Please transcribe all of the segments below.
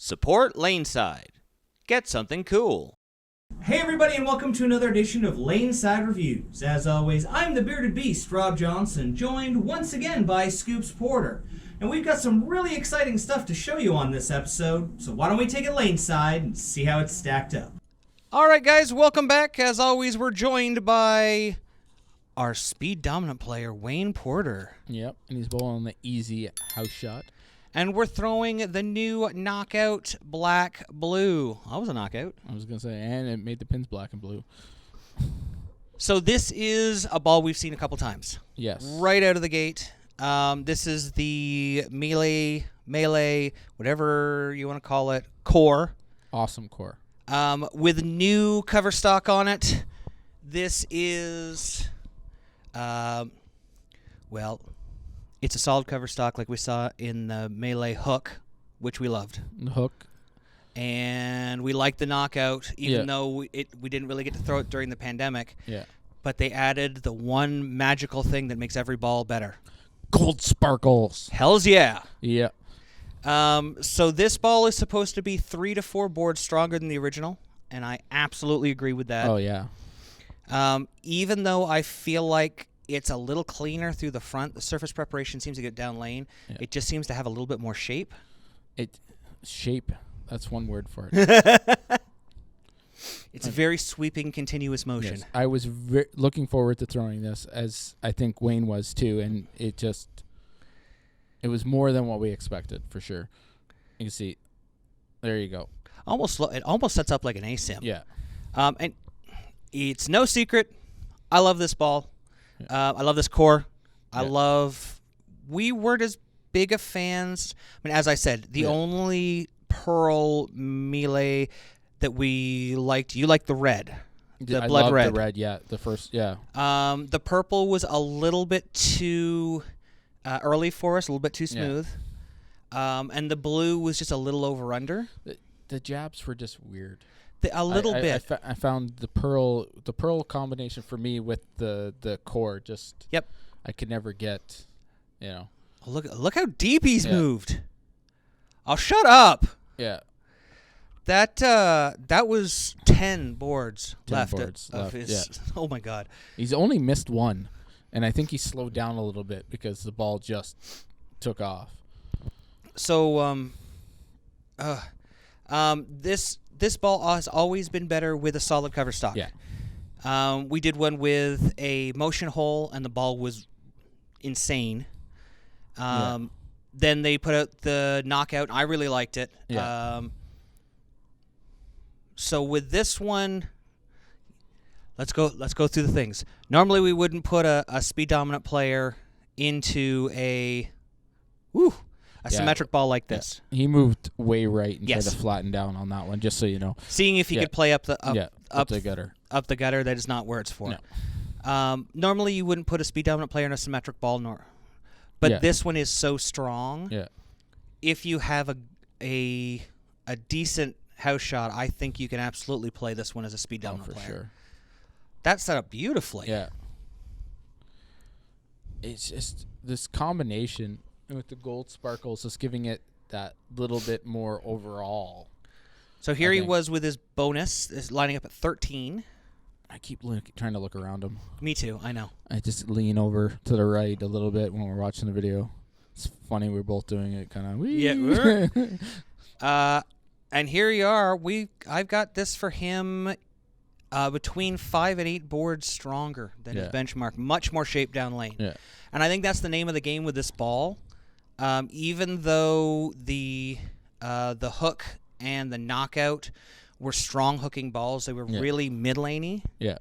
Support Laneside. Get something cool. Hey everybody, and welcome to another edition of Laneside Reviews. As always, I'm the bearded beast, Rob Johnson, joined once again by Scoops Porter. And we've got some really exciting stuff to show you on this episode, so why don't we take it Laneside and see how it's stacked up. All right, guys, welcome back. As always, we're joined by our speed dominant player, Wayne Porter. Yep, and he's bowling the easy house shot. And we're throwing the new Knockout Black Blue. That was a knockout. I was going to say, and it made the pins black and blue. So this is a ball we've seen a couple times. Yes. Right out of the gate. This is the melee, whatever you want to call it, core. Awesome core. With new cover stock on it. This is, it's a solid cover stock like we saw in the melee hook, which we loved. The hook. And we liked the knockout, even though we didn't really get to throw it during the pandemic. Yeah. But they added the one magical thing that makes every ball better. Gold sparkles. Hells yeah. Yeah. So this ball is supposed to be 3 to 4 boards stronger than the original, and I absolutely agree with that. Oh, yeah. Even though I feel like it's a little cleaner through the front, the surface preparation seems to get down lane. Yeah. It just seems to have a little bit more shape. Shape. That's one word for it. It's a very sweeping, continuous motion. Yes. I was looking forward to throwing this, as I think Wayne was too, and it was more than what we expected, for sure. You can see. There you go. It almost sets up like an ASIM. Yeah. And it's no secret, I love this ball. Yeah. I love this core. We weren't as big of fans. I mean, as I said, the only Pearl melee that we liked, you liked the red. The blood red. The red, yeah. The first, yeah. The purple was a little bit too early for us, a little bit too smooth. Yeah. And the blue was just a little over-under. The jabs were just weird. A little bit. I found the pearl combination for me with the core just. Yep. I could never get, Look how deep he's moved. Oh, shut up. Yeah. That was 10 boards left. Of his. Yeah. Oh my God. He's only missed one, and I think he slowed down a little bit because the ball just took off. So this ball has always been better with a solid cover stock. Yeah. We did one with a motion hole, and the ball was insane. Then they put out the knockout. I really liked it. Yeah. So with this one, let's go through the things. Normally we wouldn't put a speed dominant player into a symmetric ball like this. Yeah. He moved way right and tried to flatten down on that one, just so you know. Seeing if he could play up the gutter. Up the gutter, that is not where it's for. No. Normally you wouldn't put a speed dominant player in a symmetric ball, but this one is so strong. Yeah. If you have a decent house shot, I think you can absolutely play this one as a speed dominant player. Sure. That's set up beautifully. Yeah. It's just this combination with the gold sparkles is giving it that little bit more overall. So here he was with his bonus, is lining up at 13. I keep trying to look around him. Me too, I know. I just lean over to the right a little bit when we're watching the video. It's funny, we're both doing it kind of. Yeah. And here you are. I've got this for him between 5 and 8 boards stronger than his benchmark. Much more shape down lane. Yeah. And I think that's the name of the game with this ball. Even though the hook and the knockout were strong hooking balls, they were really mid-laney. Yeah.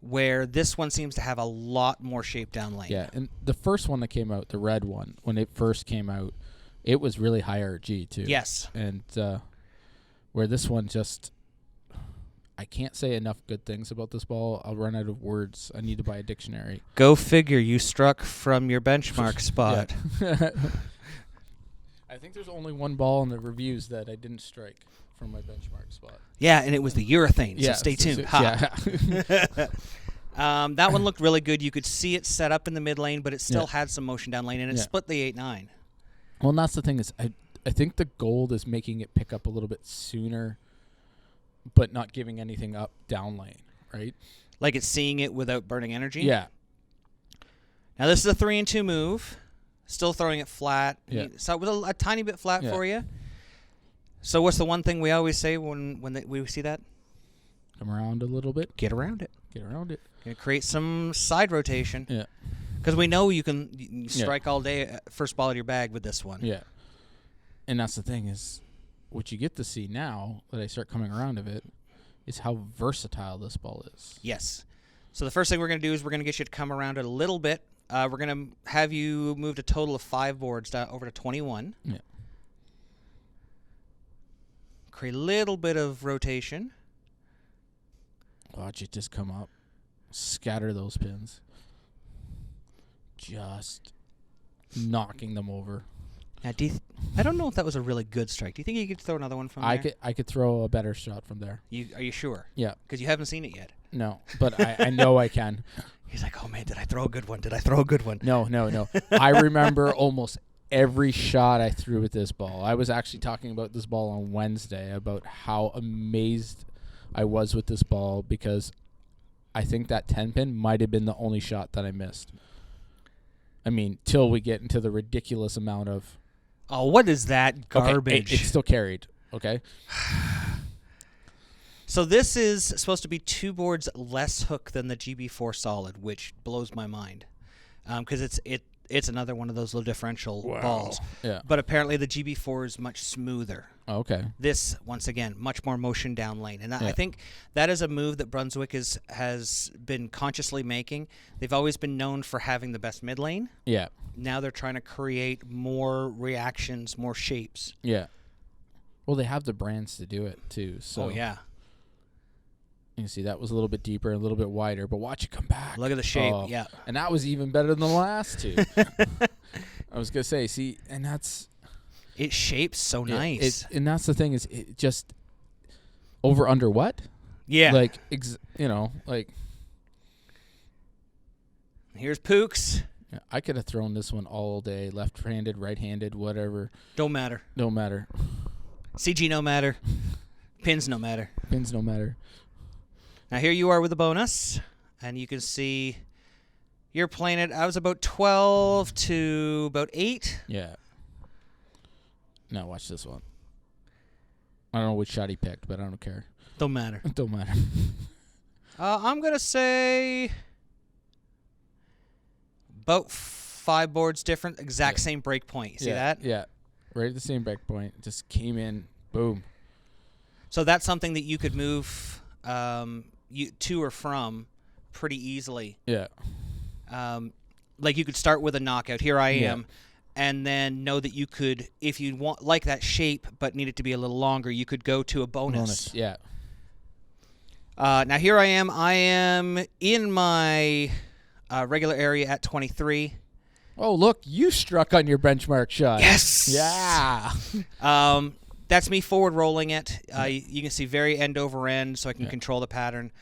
Where this one seems to have a lot more shape down lane. Yeah, and the first one that came out, the red one, when it first came out, it was really high RG too. Yes. And where this one just, I can't say enough good things about this ball. I'll run out of words. I need to buy a dictionary. Go figure. You struck from your benchmark spot. I think there's only one ball in the reviews that I didn't strike from my benchmark spot. Yeah, and it was the urethane, so yeah, stay tuned. That one looked really good. You could see it set up in the mid lane, but it still had some motion down lane, and it split the 8-9. Well, and that's the thing is, I think the gold is making it pick up a little bit sooner, but not giving anything up down lane, right? Like it's seeing it without burning energy. Yeah. Now this is a 3-2 move. Still throwing it flat. Yeah. So it was a tiny bit flat Yeah. for you. So what's the one thing we always say when we see that? Come around a little bit. Get around it. Get around it. Gonna create some side rotation. Yeah. Because we know you can strike all day first ball out of your bag with this one. Yeah. And that's the thing is, what you get to see now that I start coming around of it is how versatile this ball is. Yes. So the first thing we're going to do is we're going to get you to come around it a little bit. We're going to have you moved a total of 5 boards down over to 21. Yeah. Create a little bit of rotation. Watch it just come up. Scatter those pins. Just knocking them over. Now, I don't know if that was a really good strike. Do you think you could throw another one from there? I could throw a better shot from there. Are you sure? Yeah. Because you haven't seen it yet. No, but I know I can. He's like, oh, man, did I throw a good one? Did I throw a good one? No. I remember almost every shot I threw with this ball. I was actually talking about this ball on Wednesday about how amazed I was with this ball because I think that 10-pin might have been the only shot that I missed. I mean, till we get into the ridiculous amount of... Oh, what is that garbage? Okay, it's still carried, okay? So this is supposed to be 2 boards less hook than the GB4 Solid, which blows my mind. Because it's another one of those low differential balls. Yeah. But apparently the GB4 is much smoother. Oh, okay. This, once again, much more motion down lane. And I Yeah. think that is a move that Brunswick has been consciously making. They've always been known for having the best mid lane. Yeah. Now they're trying to create more reactions, more shapes. Yeah. Well, they have the brands to do it, too. So Oh, yeah. You can see that was a little bit deeper and a little bit wider, but watch it come back. Look at the shape, Oh, yeah. And that was even better than the last 2. I was going to say, see, and that's... It shapes so nice. And that's the thing is, it just... Over under what? Yeah. Like, like... Here's Pooks. I could have thrown this one all day, left-handed, right-handed, whatever. Don't matter. No matter. CG no matter. Pins no matter. Pins no matter. Now here you are with a bonus, and you can see you're playing it. I was about 12 to about 8. Yeah. Now watch this one. I don't know which shot he picked, but I don't care. Don't matter. It don't matter. I'm going to say about 5 boards different, exact same break point. You see that? Yeah. Right at the same break point. Just came in. Boom. So that's something that you could move to or from pretty easily. Yeah. Like you could start with a knockout. Here I Yeah. am. And then know that you could, if you want like that shape but need it to be a little longer, you could go to a bonus. Yeah. Now here I am. I am in my regular area at 23. Oh, look, you struck on your benchmark shot. Yes. Yeah. That's me forward rolling it. You can see very end over end, so I can Yeah. control the pattern.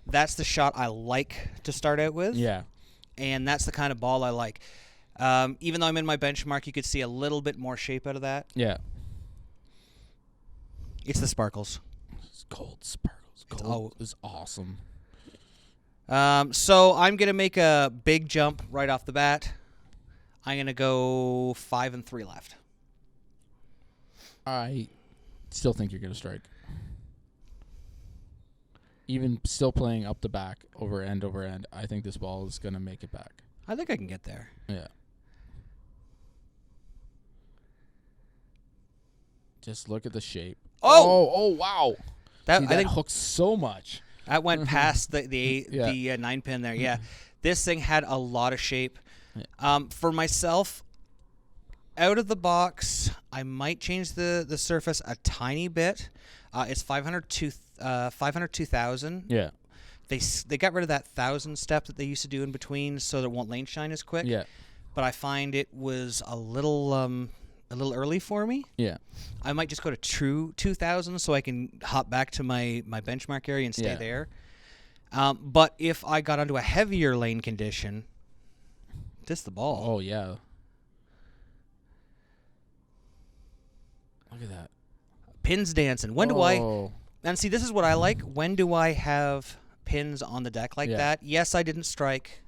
That's the shot I like to start out with. Yeah. And that's the kind of ball I like. Even though I'm in my benchmark, you could see a little bit more shape out of that. Yeah. It's the sparkles. It's gold sparkles. Gold is awesome. So I'm going to make a big jump right off the bat. I'm going to go 5 and 3 left. I still think you're going to strike. Even still playing up the back, over end, I think this ball is going to make it back. I think I can get there. Yeah. Just look at the shape. Oh! Oh, wow. That, See, I that think hooks so much. that went past the Yeah. 9 pin there. Yeah. This thing had a lot of shape. Yeah. For myself, out of the box, I might change the surface a tiny bit. It's 502,000. Yeah. They got rid of that 1,000 step that they used to do in between, so that it won't lane shine as quick. Yeah. But I find it was a little early for me. Yeah. I might just go to true 2,000 so I can hop back to my benchmark area and stay Yeah. there. But if I got onto a heavier lane condition, this the ball. Oh, yeah. Look at that. Pins dancing. When do I... And see, this is what I like. When do I have pins on the deck like that? Yes, I didn't strike.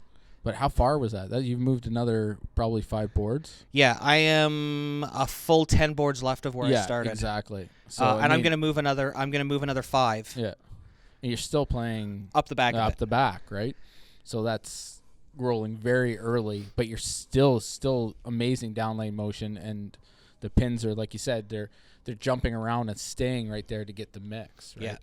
But how far was that? You've moved another probably 5 boards? Yeah, I am a full 10 boards left of where I started. Yeah, exactly. So and I'm going to move another 5. Yeah. And you're still playing up the back the back, right? So that's rolling very early, but you're still amazing down lane motion, and the pins are, like you said, they're jumping around and staying right there to get the mix, right? Yeah.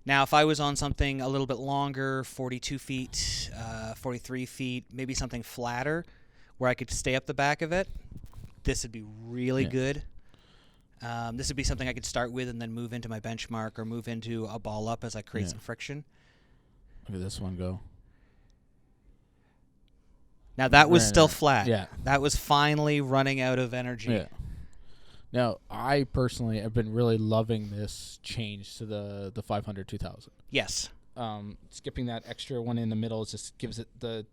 Now, if I was on something a little bit longer, 42 feet, 43 feet, maybe something flatter where I could stay up the back of it, this would be really good. This would be something I could start with and then move into my benchmark or move into a ball up as I create some friction. Look at this one go. Now, that was still flat. Yeah. That was finally running out of energy. Yeah. Now, I personally have been really loving this change to the 500 2000. Yes. Skipping that extra one in the middle just gives it the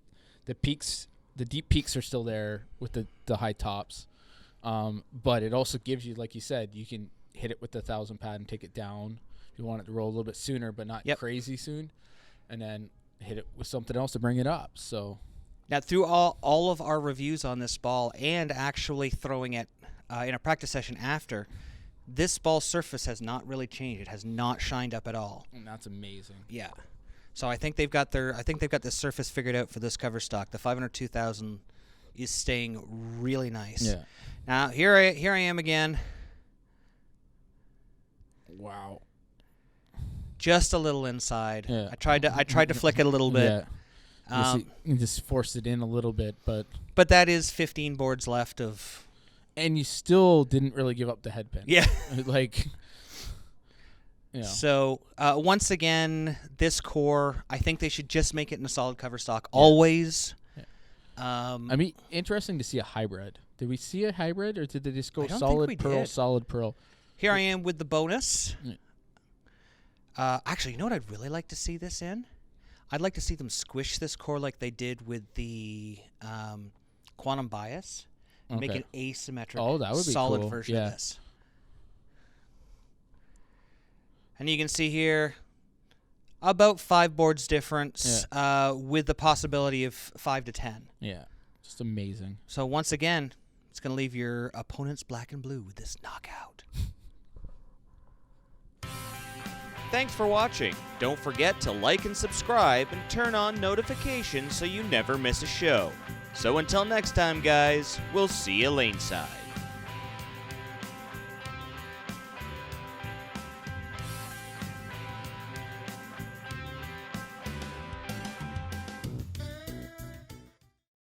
peaks. The deep peaks are still there with the high tops, but it also gives you, like you said, you can hit it with the 1000 pad and take it down if you want it to roll a little bit sooner, but not crazy soon, and then hit it with something else to bring it up. So now, through all of our reviews on this ball and actually throwing it in a practice session after, this ball surface has not really changed. It has not shined up at all. And that's amazing. Yeah. So I think they've got this surface figured out for this cover stock. The 500 2000 is staying really nice. Yeah. Now here I am again. Wow. Just a little inside. Yeah. I tried to flick it a little bit. Yeah. You just forced it in a little bit, but that is 15 boards left of. And you still didn't really give up the headpin. Yeah. Like, you know. So, once again, this core, I think they should just make it in a solid cover stock. Always. Yeah. I mean, interesting to see a hybrid. Did we see a hybrid, or did they just go I don't solid think we pearl, did. solid pearl? Here I am with the bonus. Yeah. Actually, you know what I'd really like to see this in? I'd like to see them squish this core like they did with the quantum bias. Make an asymmetric, that would be solid cool. version of this. And you can see here about 5 boards difference with the possibility of 5 to 10. Yeah, just amazing. So once again, it's going to leave your opponents black and blue with this knockout. Thanks for watching. Don't forget to like and subscribe and turn on notifications so you never miss a show. So until next time, guys, we'll see you laneside.